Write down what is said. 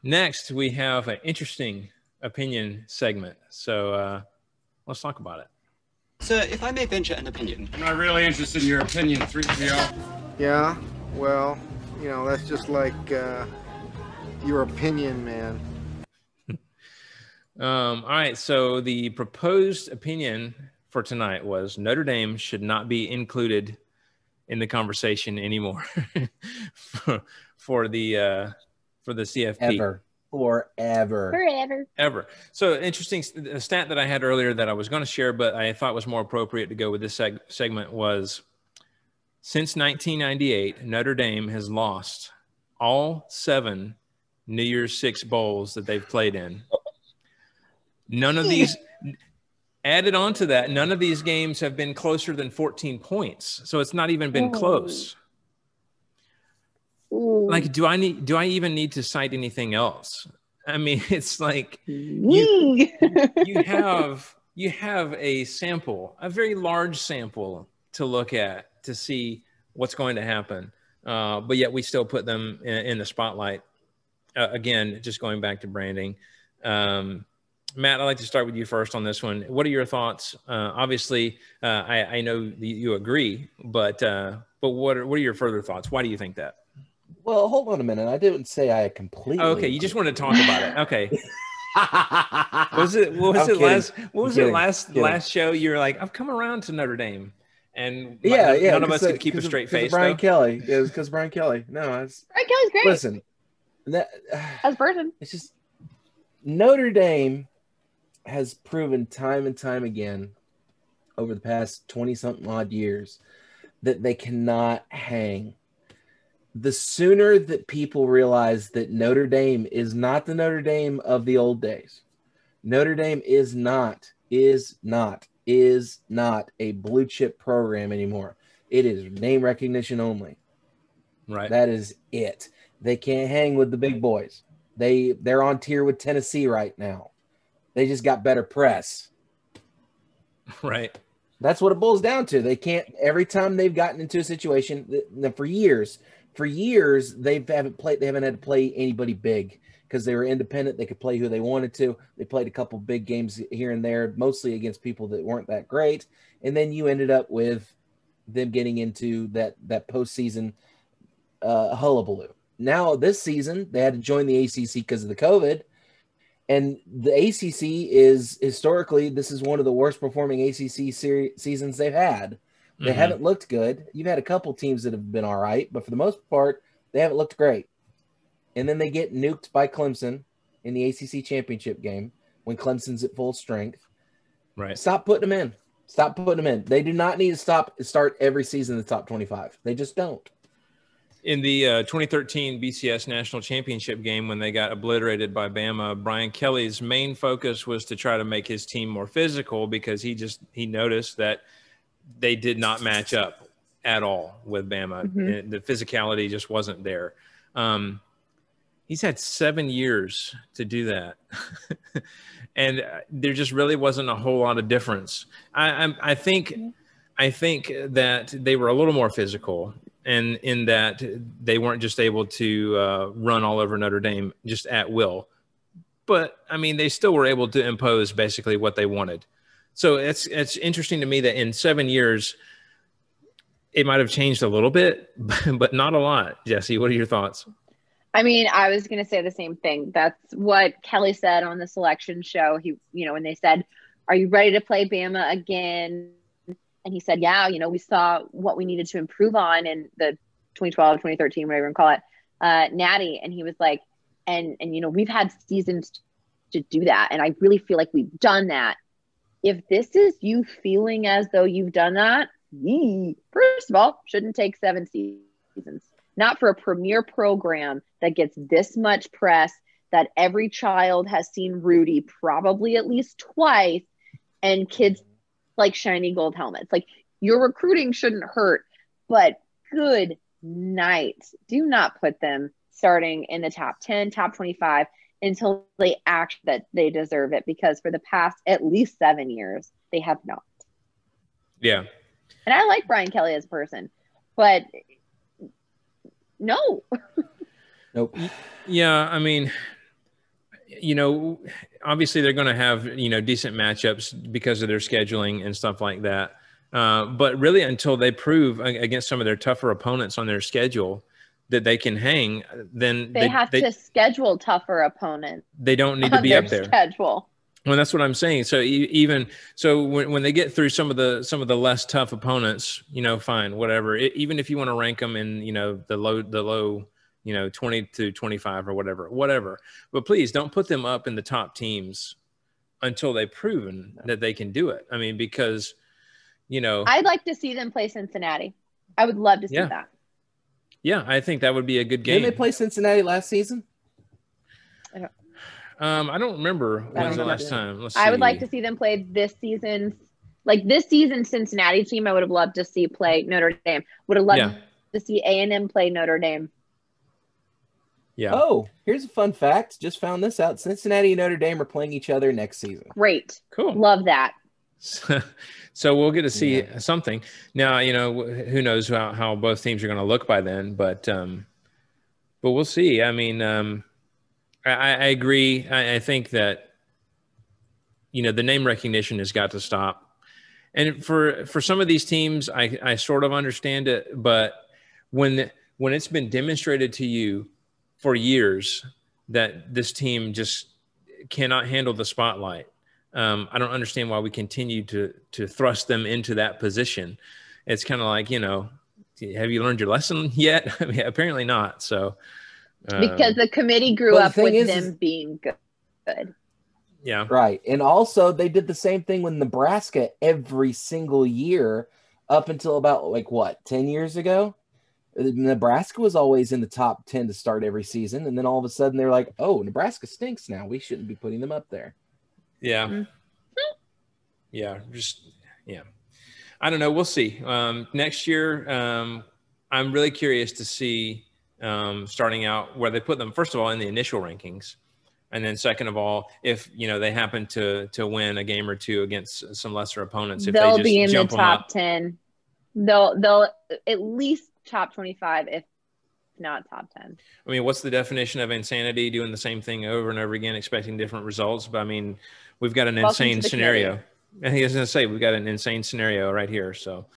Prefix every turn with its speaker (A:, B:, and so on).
A: Next, we have an interesting opinion segment. So let's talk about it.
B: Sir, if I may venture an opinion.
C: I'm not really interested in your opinion, 3PO.
D: Yeah, well, that's just like your opinion, man.
A: All right, so the proposed opinion for tonight was Notre Dame should not be included in the conversation anymore for the CFP. Ever. So interesting stat that I had earlier that I was going to share, but I thought was more appropriate to go with this segment was since 1998, Notre Dame has lost all 7 New Year's Six bowls that they've played in. None of these, added on to that, none of these games have been closer than 14 points. So it's not even been close. Like, do I even need to cite anything else? I mean, it's like you have a sample, a very large sample to look at to see what's going to happen. But yet we still put them in the spotlight. Again, just going back to branding. Matt, I'd like to start with you first on this one. What are your thoughts? Obviously, I know you agree, but what are your further thoughts? Why do you think that?
E: Well, hold on a minute. I didn't say I completely.
A: Okay, you just want to talk about it. Okay. What was it last show? You were like, I've come around to Notre Dame, and none of us could keep a straight face.
E: Brian Kelly. It was because Brian Kelly. No, Brian
F: Kelly's great.
E: Listen,
F: as a person,
E: it's just Notre Dame has proven time and time again over the past 20-something odd years that they cannot hang. The sooner that people realize that Notre Dame is not the Notre Dame of the old days, Notre Dame is not a blue chip program anymore. It is name recognition only.
A: Right.
E: That is it. They can't hang with the big boys. They're on tier with Tennessee right now. They just got better press.
A: Right.
E: That's what it boils down to. They can't, every time they've gotten into a situation for years, they haven't had to play anybody big because they were independent. They could play who they wanted to. They played a couple big games here and there, mostly against people that weren't that great. And then you ended up with them getting into that postseason hullabaloo. Now this season, they had to join the ACC because of the COVID. And the ACC is historically, this is one of the worst performing ACC seasons they've had. They haven't looked good. You've had a couple teams that have been all right, but for the most part, they haven't looked great. And then they get nuked by Clemson in the ACC championship game when Clemson's at full strength.
A: Right.
E: Stop putting them in. They do not need to start every season in the top 25. They just don't.
A: In the 2013 BCS National Championship game, when they got obliterated by Bama, Brian Kelly's main focus was to try to make his team more physical because he noticed that they did not match up at all with Bama. The physicality just wasn't there. He's had 7 years to do that. And there just really wasn't a whole lot of difference. I think that they were a little more physical, and in that they weren't just able to run all over Notre Dame just at will. But, I mean, they still were able to impose basically what they wanted. So it's interesting to me that in 7 years, it might have changed a little bit, but not a lot. Jesse, what are your thoughts?
F: I mean, I was going to say the same thing. That's what Kelly said on the selection show. When they said, "Are you ready to play Bama again?" And he said, "Yeah, we saw what we needed to improve on in the 2012, 2013, whatever you call it, Natty." And he was like, and we've had seasons to do that. And I really feel like we've done that. If this is you feeling as though you've done that, first of all, shouldn't take 7 seasons. Not for a premier program that gets this much press, that every child has seen Rudy probably at least twice, and kids like shiny gold helmets. Like, your recruiting shouldn't hurt, but good night. Do not put them starting in the top 10, top 25 until they act that they deserve it, because for the past at least 7 years, they have not.
A: Yeah.
F: And I like Brian Kelly as a person, but no.
E: Nope.
A: Yeah, I mean, you know, obviously they're going to have, you know, decent matchups because of their scheduling and stuff like that. But really, until they prove against some of their tougher opponents on their schedule that they can hang, then
F: they have to schedule tougher opponents.
A: They don't need to be up there.
F: Schedule.
A: Well, that's what I'm saying. So even so, when they get through some of the less tough opponents, you know, fine, whatever. Even if you want to rank them in, you know, the low, you know, 20 to 25 or whatever. But please don't put them up in the top teams until they've proven that they can do it. I mean, because, you know,
F: I'd like to see them play Cincinnati. I would love to see that.
A: Yeah, I think that would be a good game.
E: Didn't they play Cincinnati last season?
A: I don't remember when's the last time. Let's see.
F: I would like to see them play this season. Like this season, Cincinnati team, I would have loved to see play Notre Dame. Would have loved to see A&M play Notre Dame.
A: Yeah.
E: Oh, here's a fun fact. Just found this out. Cincinnati and Notre Dame are playing each other next season.
F: Great.
A: Cool.
F: Love that.
A: So we'll get to see something. Now, you know, who knows how both teams are going to look by then, but we'll see. I mean, I agree. I think that, you know, the name recognition has got to stop. And for some of these teams, I sort of understand it, but when it's been demonstrated to you for years that this team just cannot handle the spotlight, I don't understand why we continue to thrust them into that position. It's kind of like, you know, have you learned your lesson yet? I mean, apparently not. So
F: because the committee grew up with them being good.
A: Yeah.
E: Right. And also they did the same thing with Nebraska every single year up until about 10 years ago. Nebraska was always in the top 10 to start every season. And then all of a sudden they're like, oh, Nebraska stinks now. We shouldn't be putting them up there.
A: Yeah.
F: Mm-hmm.
A: Yeah. I don't know. We'll see. Next year, I'm really curious to see starting out where they put them, first of all, in the initial rankings. And then second of all, if, you know, they happen to win a game or two against some lesser opponents, if
F: they'll
A: they just
F: be in
A: jump
F: the
A: them
F: top
A: up.
F: 10. They'll at least top 25, if not top 10.
A: I mean, what's the definition of insanity? Doing the same thing over and over again, expecting different results. But I mean, we've got an insane scenario. I think I was going to say, we've got an insane scenario right here. So